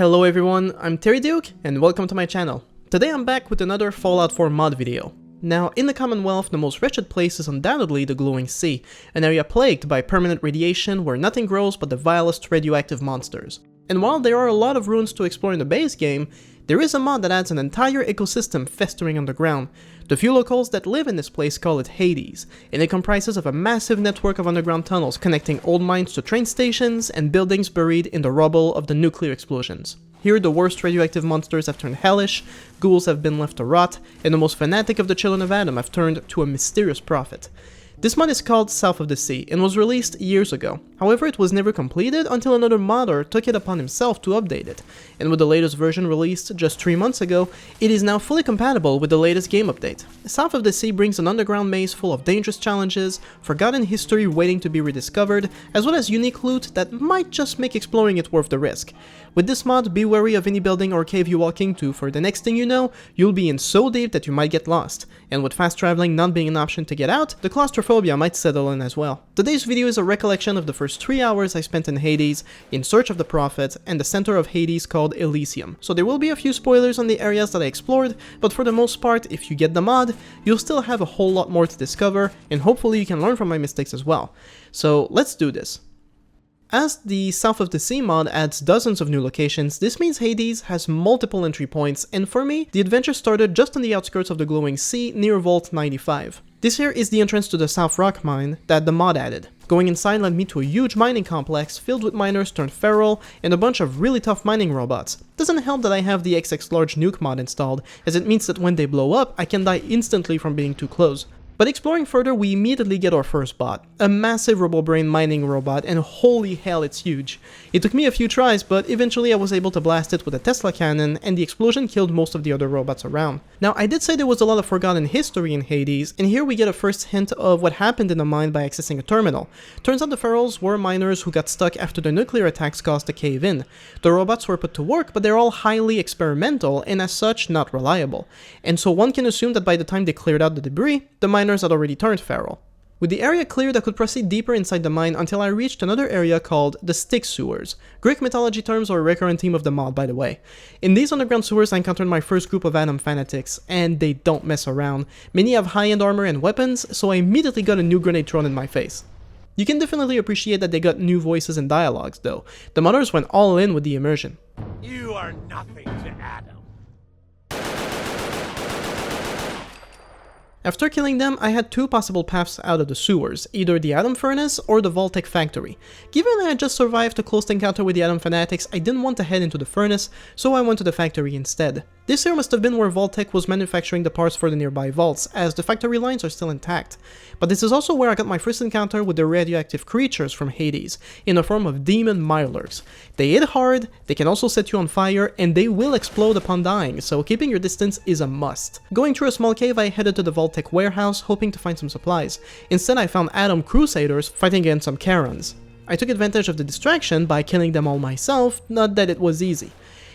Hello everyone, I'm Terry Duke, and welcome to my channel. Today I'm back with another Fallout 4 mod video. Now, in the Commonwealth, the most wretched place is undoubtedly the Glowing Sea, an area plagued by permanent radiation where nothing grows but the vilest radioactive monsters. And while there are a lot of ruins to explore in the base game, there is a mod that adds an entire ecosystem festering underground. The few locals that live in this place call it Hades, and it comprises of a massive network of underground tunnels connecting old mines to train stations and buildings buried in the rubble of the nuclear explosions. Here, the worst radioactive monsters have turned hellish, ghouls have been left to rot, and the most fanatic of the children of Adam have turned to a mysterious prophet. This mod is called South of the Sea, and was released years ago. However, it was never completed until another modder took it upon himself to update it, and with the latest version released just 3 months ago, it is now fully compatible with the latest game update. South of the Sea brings an underground maze full of dangerous challenges, forgotten history waiting to be rediscovered, as well as unique loot that might just make exploring it worth the risk. With this mod, be wary of any building or cave you walk into, for the next thing you know, you'll be in so deep that you might get lost. And with fast traveling not being an option to get out, the claustrophobia might settle in as well. Today's video is a recollection of the first 3 hours I spent in Hades, in search of the Prophet, and the center of Hades called Elysium. So there will be a few spoilers on the areas that I explored, but for the most part, if you get the mod, you'll still have a whole lot more to discover, and hopefully you can learn from my mistakes as well. So let's do this. As the South of the Sea mod adds dozens of new locations, this means Hades has multiple entry points, and for me, the adventure started just on the outskirts of the Glowing Sea near Vault 95. This here is the entrance to the South Rock mine that the mod added. Going inside led me to a huge mining complex filled with miners turned feral and a bunch of really tough mining robots. Doesn't help that I have the XX Large Nuke mod installed, as it means that when they blow up, I can die instantly from being too close. But exploring further, we immediately get our first bot, a massive RoboBrain mining robot, and holy hell, it's huge. It took me a few tries, but eventually I was able to blast it with a Tesla cannon, and the explosion killed most of the other robots around. Now, I did say there was a lot of forgotten history in Hades, and here we get a first hint of what happened in the mine by accessing a terminal. Turns out the ferals were miners who got stuck after the nuclear attacks caused a cave-in. The robots were put to work, but they're all highly experimental, and as such, not reliable. And so one can assume that by the time they cleared out the debris, the miners had already turned feral. With the area cleared, I could proceed deeper inside the mine until I reached another area called the Styx Sewers. Greek mythology terms are a recurrent theme of the mod, by the way. In these underground sewers, I encountered my first group of Adam fanatics, and they don't mess around. Many have high-end armor and weapons, so I immediately got a new grenade thrown in my face. You can definitely appreciate that they got new voices and dialogues, though. The modders went all in with the immersion. You are nothing to Adam. After killing them, I had two possible paths out of the sewers, either the Atom Furnace or the Vault-Tec factory. Given I had just survived a close encounter with the Atom Fanatics, I didn't want to head into the furnace, so I went to the factory instead. This here must have been where Vault-Tec was manufacturing the parts for the nearby vaults, as the factory lines are still intact. But this is also where I got my first encounter with the radioactive creatures from Hades, in the form of demon Mirelurks. They hit hard, they can also set you on fire, and they will explode upon dying, so keeping your distance is a must. Going through a small cave, I headed to the Vault-Tec warehouse, hoping to find some supplies. Instead, I found Atom Crusaders fighting against some Karons. I took advantage of the distraction by killing them all myself, not that it was easy.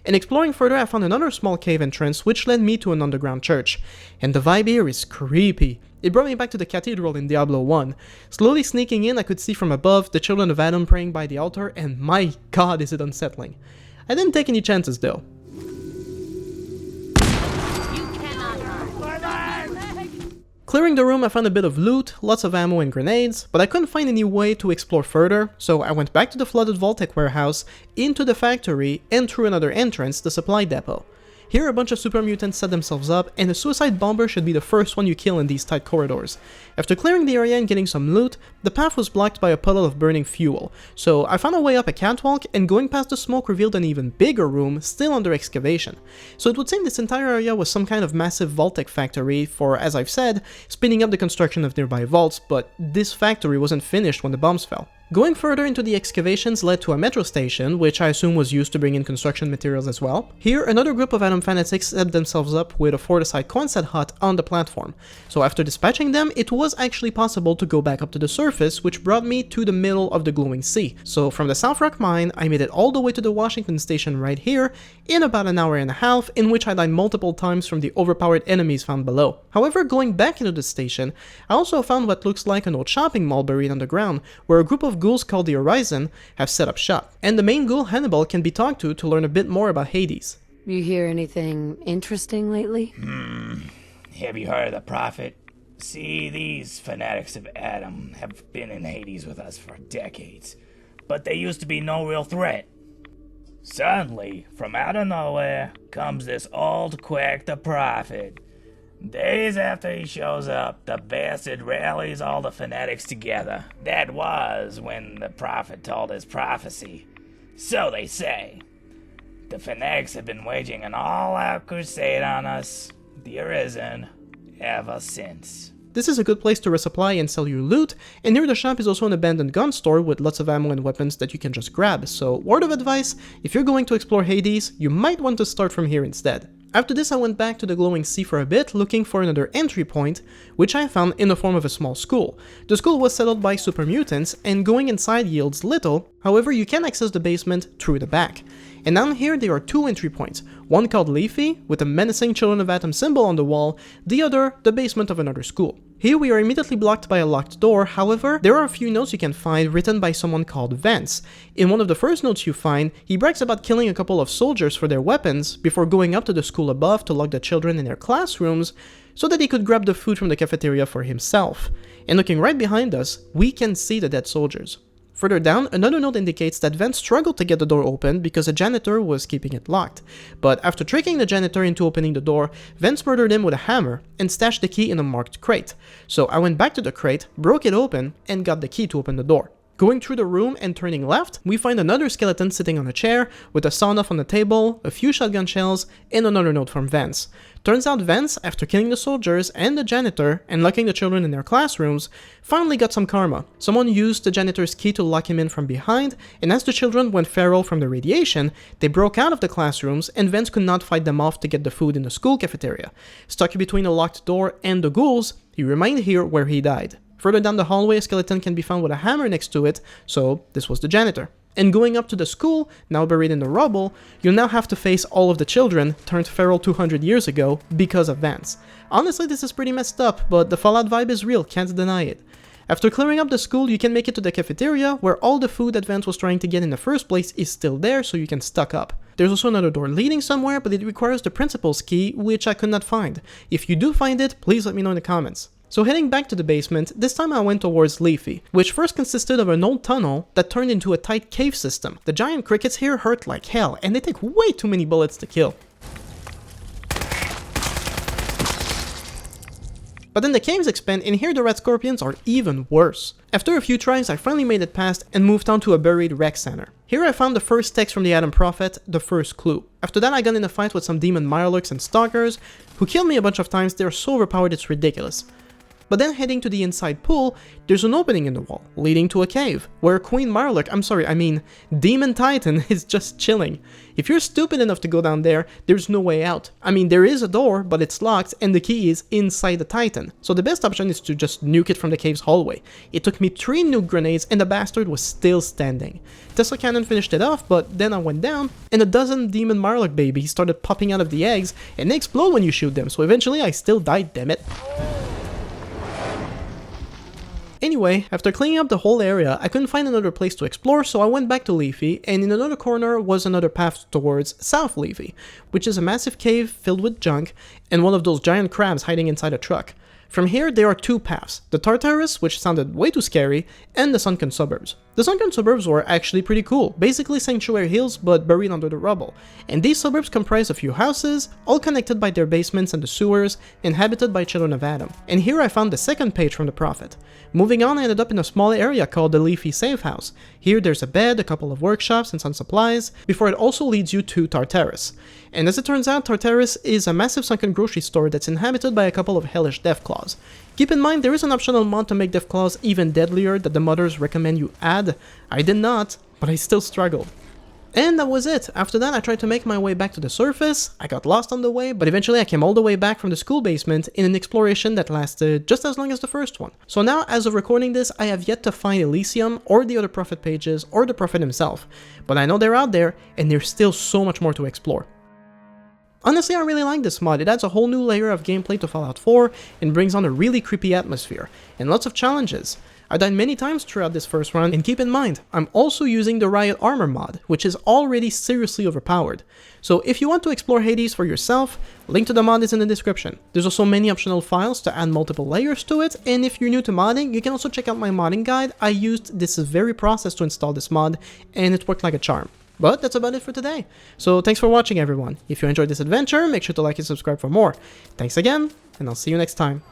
In exploring further, I found another small cave entrance which led me to an underground church. And the vibe here is creepy. It brought me back to the cathedral in Diablo 1. Slowly sneaking in, I could see from above the children of Adam praying by the altar, and my god is it unsettling. I didn't take any chances though. Clearing the room, I found a bit of loot, lots of ammo and grenades, but I couldn't find any way to explore further, so I went back to the flooded Vault-Tec warehouse, into the factory, and through another entrance, the supply depot. Here a bunch of super mutants set themselves up, and a suicide bomber should be the first one you kill in these tight corridors. After clearing the area and getting some loot, the path was blocked by a puddle of burning fuel, so I found a way up a catwalk, and going past the smoke revealed an even bigger room, still under excavation. So it would seem this entire area was some kind of massive Vault-Tec factory for, as I've said, speeding up the construction of nearby vaults, but this factory wasn't finished when the bombs fell. Going further into the excavations led to a metro station, which I assume was used to bring in construction materials as well. Here, another group of Atom fanatics set themselves up with a fortified Quonset hut on the platform. So after dispatching them, it was actually possible to go back up to the surface, which brought me to the middle of the Glowing Sea. So from the South Rock mine, I made it all the way to the Washington station right here, in about an hour and a half, in which I died multiple times from the overpowered enemies found below. However, going back into the station, I also found what looks like an old shopping mall buried underground, where a group of ghouls called the Horizon have set up shop, and the main ghoul Hannibal can be talked to learn a bit more about Hades. You hear anything interesting lately? Have you heard of the Prophet? See, these fanatics of Adam have been in Hades with us for decades, but they used to be no real threat. Suddenly, from out of nowhere, comes this old quack, the Prophet. Days after he shows up, the bastard rallies all the fanatics together. That was when the Prophet told his prophecy. So they say. The fanatics have been waging an all-out crusade on us, the Arisen, ever since. This is a good place to resupply and sell your loot, and near the shop is also an abandoned gun store with lots of ammo and weapons that you can just grab, so word of advice, if you're going to explore Hades, you might want to start from here instead. After this I went back to the glowing sea for a bit, looking for another entry point, which I found in the form of a small school. The school was settled by super mutants, and going inside yields little, however you can access the basement through the back. And down here there are two entry points, one called Leafy, with a menacing Children of Atom symbol on the wall, the other the basement of another school. Here we are immediately blocked by a locked door, however, there are a few notes you can find written by someone called Vance. In one of the first notes you find, he brags about killing a couple of soldiers for their weapons before going up to the school above to lock the children in their classrooms so that he could grab the food from the cafeteria for himself. And looking right behind us, we can see the dead soldiers. Further down, another note indicates that Vance struggled to get the door open because a janitor was keeping it locked. But after tricking the janitor into opening the door, Vance murdered him with a hammer and stashed the key in a marked crate. So I went back to the crate, broke it open, and got the key to open the door. Going through the room and turning left, we find another skeleton sitting on a chair with a sawn-off on the table, a few shotgun shells, and another note from Vance. Turns out Vance, after killing the soldiers and the janitor and locking the children in their classrooms, finally got some karma. Someone used the janitor's key to lock him in from behind, and as the children went feral from the radiation, they broke out of the classrooms and Vance could not fight them off to get the food in the school cafeteria. Stuck between a locked door and the ghouls, he remained here where he died. Further down the hallway, a skeleton can be found with a hammer next to it, so this was the janitor. And going up to the school, now buried in the rubble, you'll now have to face all of the children turned feral 200 years ago because of Vance. Honestly, this is pretty messed up, but the Fallout vibe is real, can't deny it. After clearing up the school, you can make it to the cafeteria, where all the food that Vance was trying to get in the first place is still there, so you can stock up. There's also another door leading somewhere, but it requires the principal's key, which I could not find. If you do find it, please let me know in the comments. So heading back to the basement, this time I went towards Leafy, which first consisted of an old tunnel that turned into a tight cave system. The giant crickets here hurt like hell, and they take way too many bullets to kill. But then the caves expand, and here the red scorpions are even worse. After a few tries, I finally made it past and moved on to a buried rec center. Here I found the first text from the Adam Prophet, the first clue. After that I got in a fight with some demon Mirelurks and stalkers, who killed me a bunch of times. They're so overpowered it's ridiculous. But then heading to the inside pool, there's an opening in the wall, leading to a cave, where Queen Mirelurk, Demon Titan is just chilling. If you're stupid enough to go down there, there's no way out. There is a door, but it's locked, and the key is inside the Titan. So the best option is to just nuke it from the cave's hallway. It took me 3 nuke grenades, and the bastard was still standing. Tesla Cannon finished it off, but then I went down, and a dozen Demon Mirelurk babies started popping out of the eggs, and they explode when you shoot them, so eventually I still died, dammit. Anyway, after cleaning up the whole area, I couldn't find another place to explore, so I went back to Leafy, and in another corner was another path towards South Leafy, which is a massive cave filled with junk, and one of those giant crabs hiding inside a truck. From here, there are 2 paths, the Tartarus, which sounded way too scary, and the Sunken Suburbs. The Sunken Suburbs were actually pretty cool, basically Sanctuary Hills but buried under the rubble, and these suburbs comprise a few houses, all connected by their basements and the sewers, inhabited by Children of Adam. And here I found the second page from the Prophet. Moving on, I ended up in a small area called the Leafy Safe House. Here there's a bed, a couple of workshops, and some supplies, before it also leads you to Tartarus. And as it turns out, Tartarus is a massive sunken grocery store that's inhabited by a couple of hellish Deathclaws. Keep in mind, there is an optional mod to make Deathclaws even deadlier that the modders recommend you add. I did not, but I still struggled. And that was it. After that, I tried to make my way back to the surface. I got lost on the way, but eventually I came all the way back from the school basement in an exploration that lasted just as long as the first one. So now, as of recording this, I have yet to find Elysium or the other Prophet pages or the Prophet himself. But I know they're out there, and there's still so much more to explore. Honestly, I really like this mod. It adds a whole new layer of gameplay to Fallout 4 and brings on a really creepy atmosphere, and lots of challenges. I died many times throughout this first run, and keep in mind, I'm also using the Riot Armor mod, which is already seriously overpowered. So if you want to explore Hades for yourself, link to the mod is in the description. There's also many optional files to add multiple layers to it, and if you're new to modding, you can also check out my modding guide. I used this very process to install this mod, and it worked like a charm. But that's about it for today. So thanks for watching, everyone. If you enjoyed this adventure, make sure to like and subscribe for more. Thanks again, and I'll see you next time.